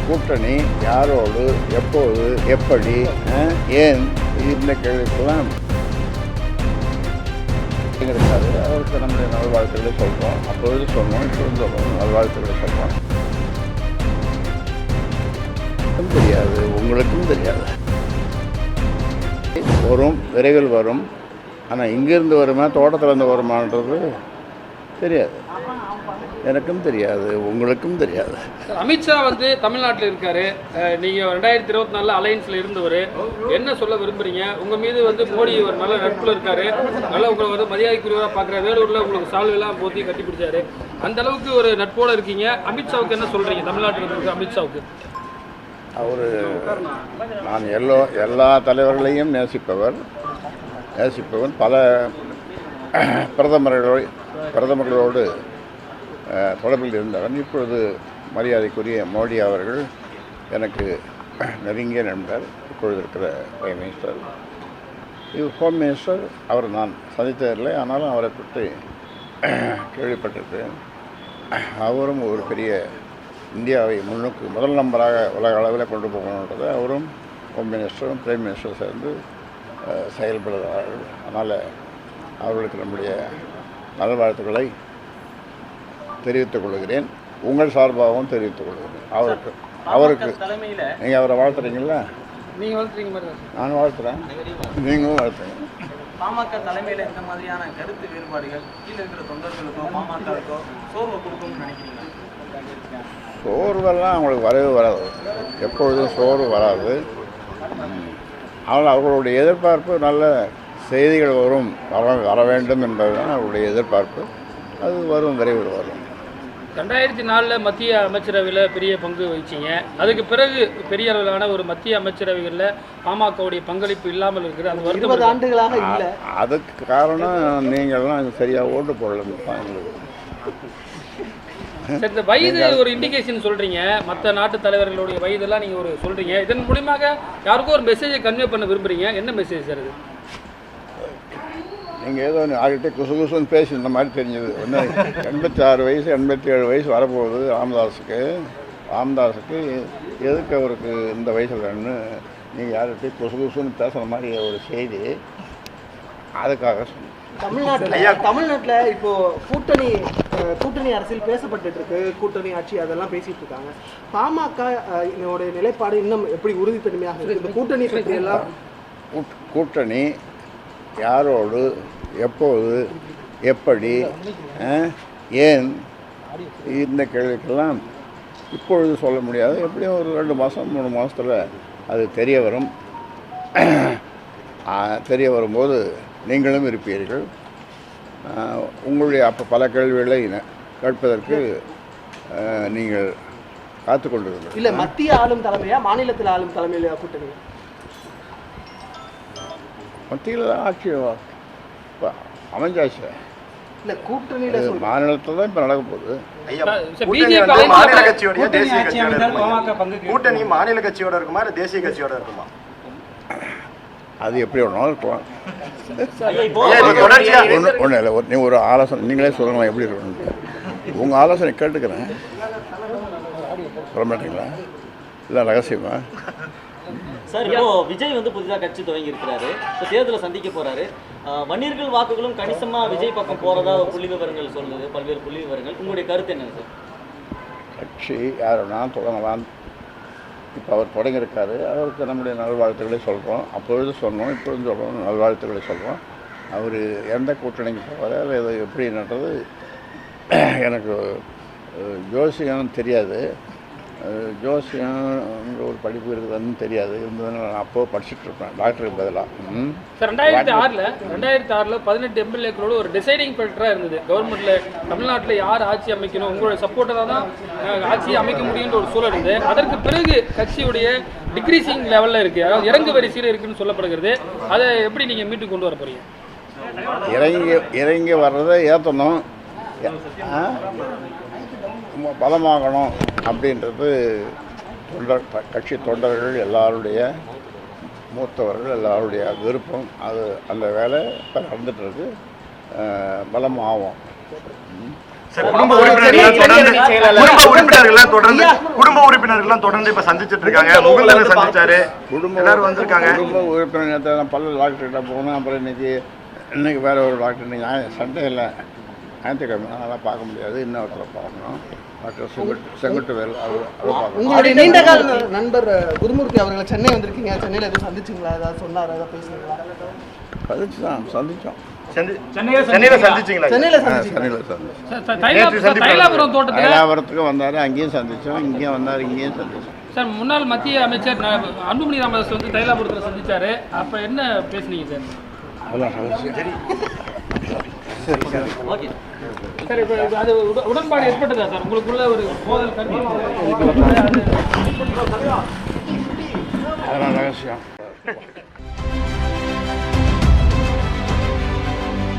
கூட்டணி யாரோடு, எப்போது, எப்படி, ஏன், இந்த கேள்விக்கெல்லாம் இருக்காது. அவருக்கு நம்முடைய நல்வாழ்த்துக்களை சொல்கிறோம். அப்பொழுது சொன்னோம், இப்பொழுது சொல்கிறோம், நல்வாழ்த்துக்களை சொல்கிறோம். தெரியாது, உங்களுக்கும் தெரியாது. வரும், விரைவில் வரும். ஆனால் இங்கேருந்து வருமா, தோட்டத்திலேருந்து வருமானது தெரியாது. எனக்கும் தெரியாது, உங்களுக்கும் தெரியாது. அமித்ஷா வந்து தமிழ்நாட்டில் இருக்காரு. நீங்கள் 2024 அலையன்ஸில் இருந்தவர். என்ன சொல்ல விரும்புகிறீங்க? உங்கள் மீது வந்து மோடி ஒரு நல்ல நட்பில் இருக்காரு. நல்லா உங்களை வந்து மரியாதைக்குரியவராக பார்க்குற. வேலூரில் உங்களுக்கு சால்வெல்லாம் போற்றி கட்டி பிடிச்சாரு. அந்த அளவுக்கு ஒரு நட்போடு இருக்கீங்க. அமித்ஷாவுக்கு என்ன சொல்கிறீங்க? தமிழ்நாட்டில் இருக்கிற அமித்ஷாவுக்கு நான் எல்லா தலைவர்களையும் நேசிப்பவன். பல பிரதமர்களோடு தொடர்பில் இருந்தவன். இப்பொழுது மரியாதைக்குரிய மோடி அவர்கள் எனக்கு நெருங்கிய நண்பர். இப்பொழுது இருக்கிற பிரைம் மினிஸ்டர், ஹோம் மினிஸ்டர். அவர் நான் சந்தித்ததில்லை, ஆனாலும் அவரை பற்றி கேள்விப்பட்டிருக்கேன். அவரும் ஒரு பெரிய இந்தியாவை முன்னுக்கு முதல் நம்பராக உலக அளவில் கொண்டு போகணுன்றது அவரும் ஹோம் மினிஸ்டரும் பிரைம் மினிஸ்டரும் சேர்ந்து செயல்படுகிறார்கள். அதனால் அவர்களுக்கு நம்முடைய நல்வாழ்த்துக்களை தெரிவித்துக் கொள்கிறேன். உங்கள் சார்பாகவும் தெரிவித்துக் கொள்கிறேன். அவருக்கு நீங்கள் அவரை வாழ்த்துறீங்களா? நீங்கள் வாழ்த்துறீங்க, நான் வாழ்த்துறேன், நீங்களும் வாழ்த்துங்க. பாமக தலைமையில் இந்த மாதிரியான கருத்து வேறுபாடுகள் கீழே இருக்கிற தொண்டர்களுக்கோ பாமகவுக்கோ சோர்வை கொடுக்கும்னு நினைக்கிறீங்களா? சோர்வெல்லாம் அவங்களுக்கு வரவே வராது. எப்பொழுதும் சோர்வு வராது. ஆனால் அவர்களுடைய எதிர்பார்ப்பு நல்ல செய்திகள் வர வேண்டும் என்பதுதான் அவருடைய எதிர்பார்ப்பு. அது வரும், விரைவில் வரும். 2004 மத்திய அமைச்சரவையில் பெரிய பங்கு வகிச்சிங்க. அதுக்கு பிறகு பெரிய அளவிலான ஒரு மத்திய அமைச்சரவைகளில் பாமகவுடைய பங்களிப்பு இல்லாமல் இருக்குது. அது 20 ஆண்டுகளாக இல்லை. அதுக்கு காரணம் நீங்கள்லாம் சரியாக ஓட்டு போடலாம். சரி, இந்த வயது ஒரு இண்டிகேஷன் சொல்கிறீங்க. மற்ற நாட்டு தலைவர்களுடைய வயதெல்லாம் நீங்கள் ஒரு சொல்கிறீங்க. இதன் மூலியமாக யாருக்கும் ஒரு மெசேஜை கன்வே பண்ண விரும்புகிறீங்க. என்ன மெசேஜ் சார் இது? நீங்கள் ஏதோ ஆகிட்டே குசுன்னு பேசி இந்த மாதிரி தெரிஞ்சது. ஒன்று 86 வயசு 87 வயசு வரப்போகுது ராமதாஸுக்கு எதுக்கு அவருக்கு இந்த வயசுலன்னு நீங்கள் யார்கிட்டே குசுன்னு பேசுகிற மாதிரி ஒரு செய்தி. அதுக்காக சொன்னேன். தமிழ்நாட்டில் இப்போ கூட்டணி அரசியல் பேசப்பட்டு இருக்கு. கூட்டணி ஆட்சி அதெல்லாம் பேசிட்டு இருக்காங்க. பாமக நிலைப்பாடு இன்னும் எப்படி உறுதித்தன்மையாக இருக்கு? இந்த கூட்டணி பற்றியெல்லாம் கூட்டணி யாரோடு, எப்போது, எப்படி, ஏன், இந்த கேள்விக்கெல்லாம் இப்பொழுது சொல்ல முடியாது. எப்படியும் ஒரு 2 மாதம் 3 மாதத்தில் அது தெரிய வரும். தெரிய வரும்போது நீங்களும் இருப்பீர்கள். உங்களுடைய அப்போ பல கேள்விகளை கேட்பதற்கு நீங்கள் காத்து கொண்டிருக்கிறீர்கள். இல்லை, மத்திய ஆளும் தலைமையா மாநிலத்தில் ஆளும் தலைமையிலையா கூட்டணி? மத்தியில் தான் ஆட்சி அமைஞ்சாச்சு. இல்லை, கூட்டணியில் மாநிலத்தில் தான் இப்போ நடக்க போகுது. மாநில கட்சியோட தேசிய கட்சியோட கூட்டணி மாநில கட்சியோட இருக்குமா இல்லை தேசிய கட்சியோட இருக்குமா? அது எப்படி ஒன்றாலும் இருக்கலாம். ஒன்றும் இல்லை, நீ ஒரு ஆலோசனை நீங்களே சொல்லலாம் எப்படி இருக்கணும். உங்கள் ஆலோசனை கேட்டுக்கிறேன். சொல்ல மாட்டீங்களா? இல்லை ரகசியமா? சார், இப்போ விஜய் வந்து புதிதாக கட்சி துவங்கி இருக்கிறாரு. இப்போ தேர்தலை சந்திக்க போறாரு. வன்னியர்கள் வாக்குகளும் கணிசமாக விஜய் பக்கம் போறதா புள்ளி விவரங்கள் சொல்லுது, பல்வேறு புள்ளி விவரங்கள். உங்களுடைய கருத்து என்ன சார்? கட்சி யாருன்னா தொடங்கலாம். இப்போ அவர் தொடங்கியிருக்காரு. அவருக்கு நம்முடைய நல்வாழ்த்துக்களை சொல்கிறோம். அப்பொழுது சொன்னோம், இப்பொழுது சொல்கிறோம், நல்வாழ்த்துக்களை சொல்கிறோம். அவர் எந்த கூட்டணிக்கு போவார், அது எப்படின்றது எனக்கு ஜோசியம் தெரியாது. ஜோசியம் ஒரு படிப்பு இருக்குதுன்னு தெரியாது. இருந்ததுன்னு நான் அப்போது படிச்சுட்டு இருப்பேன் டாக்டருக்கு பதிலாக. சார், 2006 18 எம்எல்ஏக்களோட ஒரு டிசைடிங் ஃபேக்டராக இருந்தது. கவர்மெண்ட்டில் தமிழ்நாட்டில் யார் ஆட்சி அமைக்கணும், உங்களோட சப்போர்ட்டாக தான் ஆட்சியை அமைக்க முடியுன்ற ஒரு சூழல் இருந்தது. அதற்கு பிறகு கட்சியுடைய டிக்ரீசிங் லெவலில் இருக்குது, அதாவது இறங்கு வரிசையில் இருக்குதுன்னு சொல்லப்படுகிறது. அதை எப்படி நீங்கள் மீட்டு கொண்டு வர போகிறீங்க? இறங்கி வர்றதை ஏற்றணும், பலமாகணும் அப்படின்றது கட்சி தொண்டர்கள் எல்லாருடைய மூத்தவர்கள் எல்லாருடைய விருப்பம். அந்த வேலை இப்போ நடந்துகிட்ருக்கு. பலமாகும். குடும்ப உறுப்பினர்கள்லாம் தொடர்ந்து இப்ப சந்திச்சிட்டு இருக்காங்க. முகுந்தனை சந்திச்சாரு, எல்லாரும் வந்திருக்காங்க. குடும்ப உறுப்பினர் பல்லு டாக்டர்கிட்ட போகணும். அப்புறம் இன்னைக்கு வேற ஒரு டாக்டர் இன்னைக்கு சண்டே இல்லை, ஞாயிற்றுக்கிழமை, அதெல்லாம் பார்க்க முடியாது. இன்னொருத்தரை பார்க்கணும், டாக்டர் செங்குட்டுவேல். அவர் பார்க்கணும். உங்களுடைய நீண்டகால நண்பர் குருமூர்த்தி அவர்களை சென்னை வந்திருக்கீங்க, சென்னையில் எதுவும் சந்திச்சிங்களா, ஏதாவது சொன்னார், ஏதாவது பேசுனீங்களா? சந்திச்சோம். சென்னையில சந்திச்சீங்களா? சென்னையில் சந்திச்சோம். தைலாபுரத்துக்கு வந்தார், அங்கேயும் சந்திச்சோம். இங்கேயும் வந்தார், இங்கேயும் சந்திச்சோம். சார் முன்னாள் மத்திய அமைச்சர் அன்புமணி ராமதாஸ் வந்து தைலாபுரத்தில் சந்திச்சாரு. அப்ப என்ன பேசுனீங்க சார்? அதெல்லாம் சரி. ஓகே சார் இப்போ அது உடன்பாடு ஏற்பட்டதா சார் உங்களுக்குள்ள ஒரு மோதல் கருத்து? அதெல்லாம் ரகசியம்.